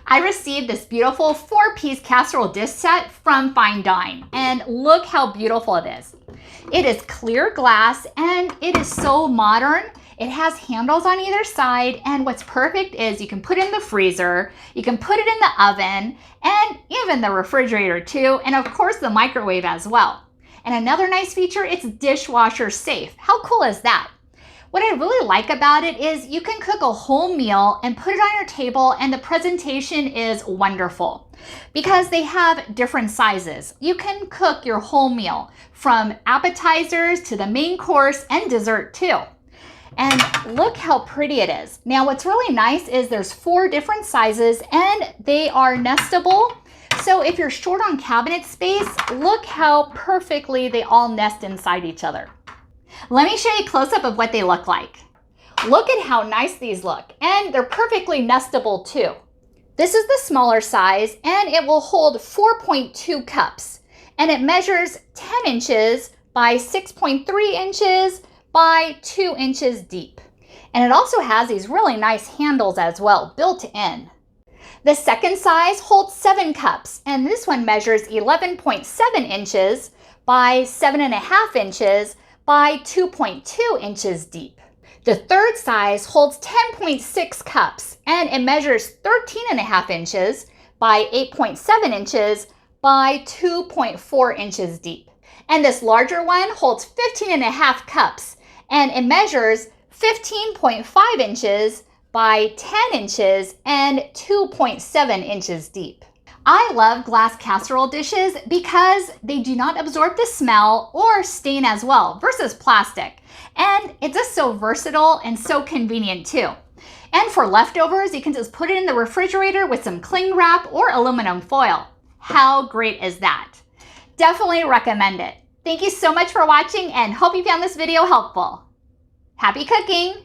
I received this beautiful 4-piece casserole dish set from Fine Dine, and look how beautiful it is. It is clear glass and it is so modern. It has handles on either side, and what's perfect is you can put it in the freezer, you can put it in the oven, and even the refrigerator too, and of course the microwave as well. And another nice feature, it's dishwasher safe. How cool is that? What I really like about it is you can cook a whole meal and put it on your table, and the presentation is wonderful because they have different sizes. You can cook your whole meal from appetizers to the main course and dessert too. And look how pretty it is. Now what's really nice is there's 4 different sizes and they are nestable. So if you're short on cabinet space, look how perfectly they all nest inside each other. Let me show you a close-up of what they look like. Look at how nice these look, and they're perfectly nestable too. This is the smaller size, and it will hold 4.2 cups, and it measures 10 inches by 6.3 inches by 2 inches deep. And it also has these really nice handles as well, built in. The second size holds 7 cups, and this one measures 11.7 inches by 7.5 inches by 2.2 inches deep. The third size holds 10.6 cups, and it measures 13.5 inches by 8.7 inches by 2.4 inches deep. And this larger one holds 15.5 cups, and it measures 15.5 inches by 10 inches and 2.7 inches deep. I love glass casserole dishes because they do not absorb the smell or stain as well versus plastic. And it's just so versatile and so convenient too. And for leftovers, you can just put it in the refrigerator with some cling wrap or aluminum foil. How great is that? Definitely recommend it. Thank you so much for watching and hope you found this video helpful. Happy cooking!